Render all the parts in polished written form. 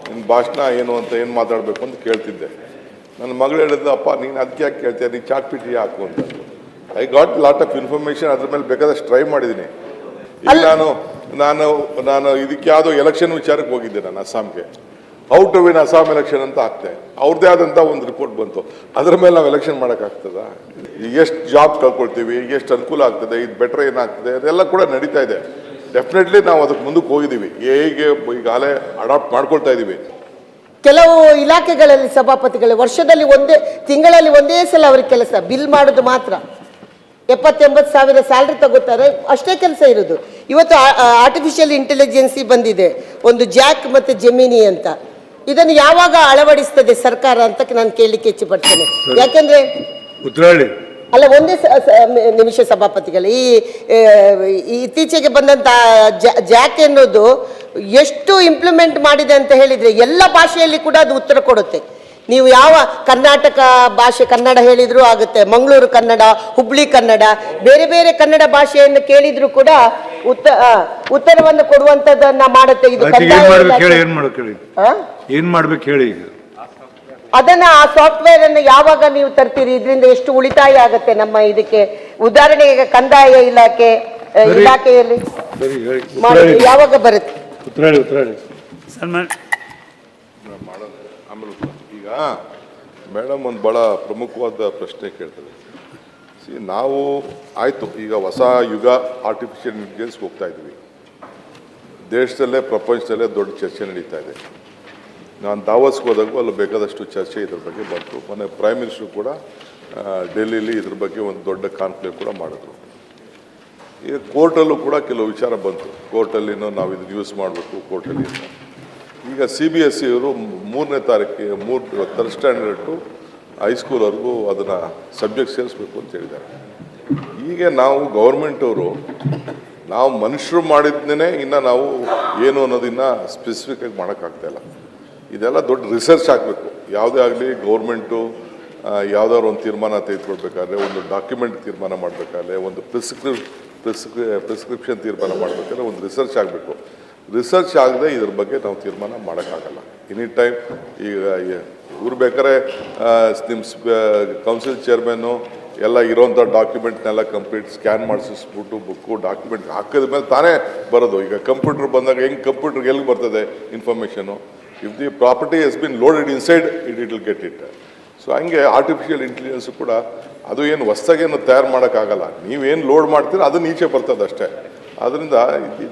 ನಿನ್ನ ಭಾಷಣ ಏನು ಅಂತ ಏನು ಮಾತಾಡಬೇಕು ಅಂತ ಕೇಳ್ತಿದ್ದೆ. ನನ್ನ ಮಗಳು ಹೇಳಿದ್ದು, ಅಪ್ಪ ನೀನು ಅದಕ್ಕೆ ಯಾಕೆ ಕೇಳ್ತೀಯ, ನೀನು ಚಾಟ್ ಪಿ ಟಿ ಹಾಕು ಅಂತ. I got lot of information, ಅದ್ರ ಮೇಲೆ ಬೇಕಾದಷ್ಟು ಟ್ರೈ ಮಾಡಿದ್ದೀನಿ. ಈಗ ನಾನು ಇದಕ್ಕೆ ಯಾವುದೋ ಎಲೆಕ್ಷನ್ ವಿಚಾರಕ್ಕೆ ಹೋಗಿದ್ದೆ, ನಾನು ಅಸ್ಸಾಂಗೆ. How to win Assam election ಅಂತ ಆಗ್ತದೆ, ಅವ್ರದ್ದೇ ಆದಂಥ ಒಂದು ರಿಪೋರ್ಟ್ ಬಂತು. ಅದ್ರ ಮೇಲೆ ನಾವು ಎಲೆಕ್ಷನ್ ಮಾಡೋಕ್ಕಾಗ್ತದ? ಎಷ್ಟು ಜಾಬ್ ಕಳ್ಕೊಳ್ತೀವಿ, ಎಷ್ಟು ಅನುಕೂಲ ಆಗ್ತದೆ, ಇದು ಬೆಟ್ರ್ ಏನಾಗ್ತದೆ, ಅದೆಲ್ಲ ಕೂಡ ನಡೀತಾ ಇದೆ. ಡೆಫಿನೆಟ್ಲಿ ನಾವು ಅದಕ್ಕೆ ಮುಂದಕ್ಕೆ ಹೋಗಿದ್ದೀವಿ, ಹೇಗೆ ಈಗಾಗಲೇ ಅಡಾಪ್ಟ್ ಮಾಡ್ಕೊಳ್ತಾ ಇದ್ದೀವಿ. ಕೆಲವು ಇಲಾಖೆಗಳಲ್ಲಿ ಸಭಾಪತಿಗಳು ವರ್ಷದಲ್ಲಿ ತಿಂಗಳಲ್ಲಿ ಒಂದೇ ಸಲ ಅವ್ರಿಗೆ ಕೆಲಸ ಬಿಲ್ ಮಾಡೋದು ಮಾತ್ರ. 70-80 ಸಾವಿರ ಸ್ಯಾಲ್ರಿ ತಗೋತಾರೆ, ಅಷ್ಟೇ ಕೆಲಸ ಇರೋದು. ಇವತ್ತು ಆರ್ಟಿಫಿಷಿಯಲ್ ಇಂಟೆಲಿಜೆನ್ಸಿ ಬಂದಿದೆ, ಒಂದು ಜಾಕ್ ಮತ್ತು ಜೆಮಿನಿ ಅಂತ. ಇದನ್ನು ಯಾವಾಗ ಅಳವಡಿಸ್ತದೆ ಸರ್ಕಾರ ಅಂತ ನಾನು ಕೇಳಲಿಕ್ಕೆ ಇಚ್ಛೆ ಪಡ್ತೇನೆ. ಯಾಕೆಂದ್ರೆ ಅಲ್ಲ, ಒಂದೇ ನಿಮಿಷ ಸಭಾಪತಿಗಳು, ಈ ಇತ್ತೀಚೆಗೆ ಬಂದಂತ ಜಾಕ್ ಎನ್ನುವುದು ಎಷ್ಟು ಇಂಪ್ಲಿಮೆಂಟ್ ಮಾಡಿದೆ ಅಂತ ಹೇಳಿದ್ರೆ ಎಲ್ಲ ಭಾಷೆಯಲ್ಲಿ ಕೂಡ ಅದು ಉತ್ತರ ಕೊಡುತ್ತೆ. ನೀವು ಯಾವ ಕರ್ನಾಟಕ ಭಾಷೆ ಕನ್ನಡ ಹೇಳಿದ್ರು ಆಗುತ್ತೆ, ಮಂಗಳೂರು ಕನ್ನಡ, ಹುಬ್ಳಿ ಕನ್ನಡ, ಬೇರೆ ಬೇರೆ ಕನ್ನಡ ಭಾಷೆಯನ್ನು ಕೇಳಿದ್ರು ಕೂಡ ಉತ್ತರವನ್ನು ಕೊಡುವಂತದನ್ನ ಮಾಡುತ್ತೆ. ಇದು ಏನ್ ಮಾಡ್ಬೇಕು ಹೇಳಿ. ಅದನ್ನ ಆ ಸಾಫ್ಟ್ವೇರ್ ಅನ್ನು ಯಾವಾಗ ನೀವು ತರ್ತೀರಿ, ಇದರಿಂದ ಎಷ್ಟು ಉಳಿತಾಯ ಆಗುತ್ತೆ ನಮ್ಮ ಇದಕ್ಕೆ. ಉದಾಹರಣೆಗೆ ಕಂದಾಯ ಇಲಾಖೆಯಲ್ಲಿ ಯಾವಾಗ ಬರುತ್ತೆ? ಈಗ ಮೇಡಮ್ ಒಂದು ಭಾಳ ಪ್ರಮುಖವಾದ ಪ್ರಶ್ನೆ ಕೇಳ್ತದೆ. ನಾವು ಆಯಿತು, ಈಗ ಹೊಸ ಯುಗ ಆರ್ಟಿಫಿಷಿಯಲ್ ಇಂಟೆಲಿಜೆನ್ಸ್ಗೆ ಹೋಗ್ತಾ ಇದ್ದೀವಿ. ದೇಶದಲ್ಲೇ ಪ್ರಪಂಚದಲ್ಲೇ ದೊಡ್ಡ ಚರ್ಚೆ ನಡೀತಾ ಇದೆ. ನಾನು ದಾವಸ್ಗೆ ಹೋದಾಗೂ ಅಲ್ಲಿ ಬೇಕಾದಷ್ಟು ಚರ್ಚೆ ಇದ್ರ ಬಗ್ಗೆ ಬಂತು. ಮೊನ್ನೆ ಪ್ರೈಮ್ ಮಿನಿಸ್ಟರ್ ಕೂಡ ಡೆಲ್ಲಿಲಿ ಇದ್ರ ಬಗ್ಗೆ ಒಂದು ದೊಡ್ಡ ಕಾನ್ಕ್ಲೇವ್ ಕೂಡ ಮಾಡಿದ್ರು. ಈಗ ಕೋರ್ಟಲ್ಲೂ ಕೂಡ ಕೆಲವು ವಿಚಾರ ಬಂತು. ಕೋರ್ಟಲ್ಲಿನೂ ನಾವು ಇದನ್ನು ಯೂಸ್ ಮಾಡಬೇಕು ಕೋರ್ಟಲ್ಲಿ. ಈಗ CBSE ಅವರು 3ನೇ ತಾರೀಕಿಗೆ 3 ಸ್ಟ್ಯಾಂಡರ್ಡ್ ಟು ಹೈಸ್ಕೂಲ್ವರೆಗೂ ಅದನ್ನು ಸಬ್ಜೆಕ್ಟ್ ಸೇರಿಸ್ಬೇಕು ಅಂತ ಹೇಳಿದ್ದಾರೆ. ಈಗ ನಾವು ಗೌರ್ಮೆಂಟವರು ನಾವು ಮನುಷ್ಯರು ಮಾಡಿದ್ನೇ ಇನ್ನು ನಾವು ಏನು ಅನ್ನೋದನ್ನು ಸ್ಪೆಸಿಫಿಕ್ಕಾಗಿ ಮಾಡೋಕ್ಕಾಗ್ತಾಯಿಲ್ಲ. ಇದೆಲ್ಲ ದೊಡ್ಡ ರಿಸರ್ಚ್ ಆಗಬೇಕು. ಯಾವುದೇ ಆಗಲಿ ಗೌರ್ಮೆಂಟು ಯಾವುದಾದ್ರು ಒಂದು ತೀರ್ಮಾನ ತೆಗೆದುಕೊಳ್ಬೇಕಾದ್ರೆ, ಒಂದು ಡಾಕ್ಯುಮೆಂಟ್ ತೀರ್ಮಾನ ಮಾಡಬೇಕಾದ್ರೆ, ಒಂದು ಪ್ರಿಸ್ಕ್ರಿಪ್ಷನ್ ತೀರ್ಮಾನ ಮಾಡಬೇಕಾದ್ರೆ ಒಂದು ರಿಸರ್ಚ್ ಆಗಬೇಕು. ರಿಸರ್ಚ್ ಆಗದೆ ಇದ್ರ ಬಗ್ಗೆ ನಾವು ತೀರ್ಮಾನ ಮಾಡೋಕ್ಕಾಗಲ್ಲ. ಎನಿ ಟೈಮ್ ಈಗ ಇವ್ರು ಬೇಕಾದ್ರೆ ನಿಮ್ಮ ಕೌನ್ಸಿಲ್ ಚೇರ್ಮನ್ನು ಎಲ್ಲ ಇರೋಂಥ ಡಾಕ್ಯುಮೆಂಟ್ನೆಲ್ಲ ಕಂಪ್ಲೀಟ್ ಸ್ಕ್ಯಾನ್ ಮಾಡಿಸ್ಬಿಟ್ಟು ಬುಕ್ಕು ಡಾಕ್ಯುಮೆಂಟ್ ಹಾಕಿದ ಮೇಲೆ ತಾನೇ ಬರೋದು. ಈಗ ಕಂಪ್ಯೂಟರ್ ಬಂದಾಗ ಹೆಂಗೆ ಕಂಪ್ಯೂಟರ್ಗೆ ಎಲ್ಲಿ ಬರ್ತದೆ information? If the property has been loaded inside it will get it. So ಹಂಗೆ ಆರ್ಟಿಫಿಷಿಯಲ್ ಇಂಟೆಲಿಜೆನ್ಸು ಕೂಡ ಅದು ಏನು ಹೊಸ್ದಾಗೇನು ತಯಾರು ಮಾಡೋಕ್ಕಾಗಲ್ಲ. ನೀವೇನು ಲೋಡ್ ಮಾಡ್ತೀರೋ ಅದನ್ನ ಈಚೆ ಬರ್ತದೆ ಅಷ್ಟೇ. ಅದರಿಂದ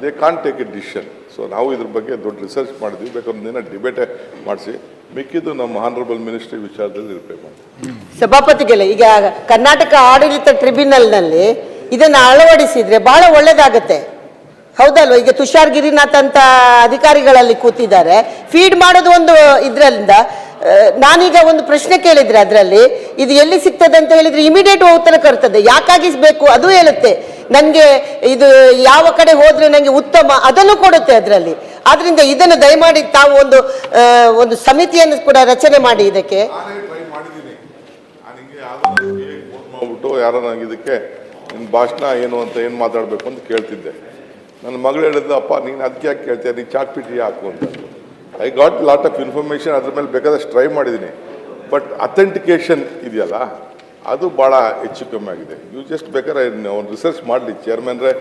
they can't take A decision. So ನಾವು ಇದ್ರ ಬಗ್ಗೆ ದೊಡ್ಡ ರಿಸರ್ಚ್ ಮಾಡಿದ್ವಿ. ಬೇಕಾದ್ರೆ ದಿನ ಡಿಬೇಟೇ ಮಾಡಿಸಿ ಮಿಕ್ಕಿದ್ದು ನಮ್ಮ ಆನರಬಲ್ ಮಿನಿಸ್ಟ್ರಿ ವಿಚಾರದಲ್ಲಿ ಇರ್ಬೇಕು ಅಂತ. ಸಭಾಪತಿಗಳೇ, ಈಗ ಕರ್ನಾಟಕ ಆಡಳಿತ ಟ್ರಿಬ್ಯುನಲ್ನಲ್ಲಿ ಇದನ್ನು ಅಳವಡಿಸಿದ್ರೆ ಬಹಳ ಒಳ್ಳೇದಾಗತ್ತೆ, ಹೌದಲ್ವ? ಈಗ ತುಷಾರ್ ಗಿರಿನಾಥ್ ಅಂತ ಅಧಿಕಾರಿಗಳಲ್ಲಿ ಕೂತಿದ್ದಾರೆ, ಫೀಡ್ ಮಾಡೋದು ಒಂದು ಇದರಿಂದ. ನಾನೀಗ ಒಂದು ಪ್ರಶ್ನೆ ಕೇಳಿದ್ರೆ ಅದರಲ್ಲಿ ಇದು ಎಲ್ಲಿ ಸಿಗ್ತದೆ ಅಂತ ಹೇಳಿದ್ರೆ ಇಮಿಡಿಯೇಟ್ ಉತ್ತರ ಕೊಡ್ತದೆ. ಯಾಕಾಗಿ ಬೇಕು ಅದು ಹೇಳುತ್ತೆ. ನನಗೆ ಇದು ಯಾವ ಕಡೆ ಹೋದ್ರೆ ನನಗೆ ಉತ್ತಮ ಅದನ್ನು ಕೊಡುತ್ತೆ ಅದರಲ್ಲಿ. ಆದ್ರಿಂದ ಇದನ್ನು ದಯಮಾಡಿ ತಾವು ಒಂದು ಸಮಿತಿಯನ್ನು ಕೂಡ ರಚನೆ ಮಾಡಿ ಇದಕ್ಕೆ. ಯಾರೋ ನನಗೆ ಇದಕ್ಕೆ ನಿನ್ನ ಭಾಷಣ ಏನು ಅಂತ ಏನು ಮಾತಾಡಬೇಕು ಅಂತ ಕೇಳ್ತಿದ್ದೆ. ನನ್ನ ಮಗಳು ಹೇಳಿದ್ದು, ಅಪ್ಪ ನೀನು ಅದಕ್ಕೆ ಯಾಕೆ ಕೇಳ್ತೀಯ, ನೀನು ಚಾಟ್ ಪಿ ಟಿ ಹಾಕು ಅಂತ. I got lot of information, ಅದ್ರ ಮೇಲೆ ಬೇಕಾದಷ್ಟು ಟ್ರೈ ಮಾಡಿದ್ದೀನಿ. ಬಟ್ ಅಥೆಂಟಿಕೇಶನ್ ಇದೆಯಲ್ಲ, ಅದು ಭಾಳ ಹೆಚ್ಚು ಕಮ್ಮಿ ಆಗಿದೆ. ನೀವು ಜಸ್ಟ್ ಬೇಕಾದ್ರೆ ಒಂದು ರಿಸರ್ಚ್ ಮಾಡಲಿ, ಚೇರ್ಮನ್ರೇ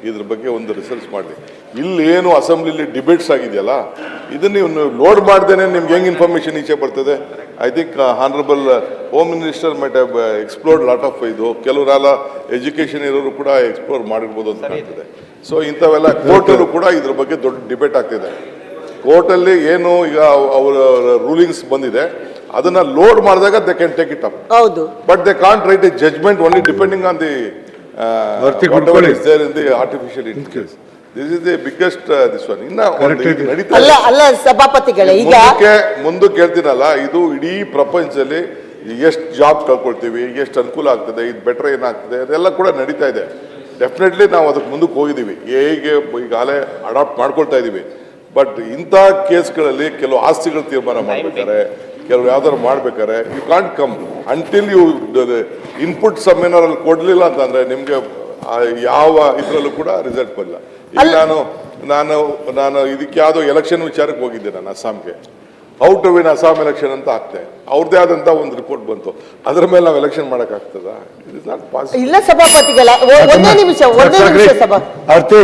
ಇದ್ರ ಬಗ್ಗೆ ಒಂದು ರಿಸರ್ಚ್ ಮಾಡಲಿ. ಇಲ್ಲೇನು ಅಸೆಂಬ್ಲಿಲಿ ಡಿಬೇಟ್ಸ್ ಆಗಿದೆಯಲ್ಲ, ಇದನ್ನು ನೀವು ಲೋಡ್ ಮಾಡ್ದೇನೆ ನಿಮ್ಗೆ ಹೆಂಗೆ ಇನ್ಫಾರ್ಮೇಷನ್ ಈಚೆ ಬರ್ತದೆ? I think honourable home minister might have explored lot of ಇದು. ಕೆಲವರೆಲ್ಲ ಎಜುಕೇಷನ್ ಇರೋರು ಕೂಡ ಎಕ್ಸ್ಪ್ಲೋರ್ ಮಾಡಿರ್ಬೋದು ಅಂತ ಕಾಣ್ತದೆ. ಸೊ ಇಂಥವೆಲ್ಲ ಕೋರ್ಟಲ್ಲೂ ಕೂಡ ಇದ್ರ ಬಗ್ಗೆ ದೊಡ್ಡ ಡಿಬೇಟ್ ಆಗ್ತಿದೆ. ಕೋರ್ಟಲ್ಲಿ ಏನು ಈಗ ಅವರ ರೂಲಿಂಗ್ಸ್ ಬಂದಿದೆ, ಅದನ್ನ ಲೋಡ್ ಮಾಡಿದಾಗ they can take it up. ಹೌದು, but they can't write a judgement only depending on the whatever is there in the artificial intelligence. This is the biggest this one. ಅಲ್ಲ ಸಭಾಪತಿಗಳೇ, ಈಗ ಮುಂದಕ್ಕೆ ಹೇಳ್ತೀನಲ್ಲ, ಇದು ಇಡೀ ಪ್ರಪಂಚದಲ್ಲಿ ಎಷ್ಟು ಜಾಬ್ ಕಳ್ಕೊಳ್ತೀವಿ, ಎಷ್ಟು ಅನುಕೂಲ ಆಗ್ತದೆ, ಇದು ಬೆಟ್ರ್ ಏನಾಗ್ತದೆ, ಅದೆಲ್ಲ ಕೂಡ ನಡೀತಾ ಇದೆ. ಡೆಫಿನೆಟ್ಲಿ ನಾವು ಅದಕ್ಕೆ ಮುಂದಕ್ಕೆ ಹೋಗಿದ್ದೀವಿ, ಹೇಗೆ ಈಗಾಗಲೇ ಅಡಾಪ್ಟ್ ಮಾಡ್ಕೊಳ್ತಾ ಇದ್ದೀವಿ. ಬಟ್ ಇಂಥ ಕೇಸ್ಗಳಲ್ಲಿ ಕೆಲವು ಆಸ್ತಿಗಳು ತೀರ್ಮಾನ ಮಾಡ್ಬೇಕಾರೆ, ಕೆಲವು ಯಾವ್ದಾದ್ರು ಮಾಡ್ಬೇಕಾರೆ you can't come until you input ಸಮ್ಮೇನಲ್ಲಿ ಕೊಡಲಿಲ್ಲ ಅಂತಂದರೆ ನಿಮಗೆ ಯಾವ ಇದರಲ್ಲೂ ಕೂಡ ರಿಸಲ್ಟ್ ಬರಲ್ಲ. ಈಗ ನಾನು ಇದಕ್ಕೆ ಯಾವುದೋ ಎಲೆಕ್ಷನ್ ವಿಚಾರಕ್ಕೆ ಹೋಗಿದ್ದೆ, ನಾನು ಅಸ್ಸಾಂಗೆ. How to win Assam election ಅಂತ ಹಾಕ್ತೆ ಅವ್ರದ್ದೇ ಆದಂತ ಒಂದು ರಿಪೋರ್ಟ್ ಬಂತು, ಅದ್ರ ಮೇಲೆ ನಾವು ಎಲೆಕ್ಷನ್ ಮಾಡಕ್ ಆಗ್ತದ? It is not possible. ಇಲ್ಲ ಸಭಾಪತಿಗಳ ಒಂದೇ ನಿಮಿಷ ಸಭಾ ಆರ್ತಿ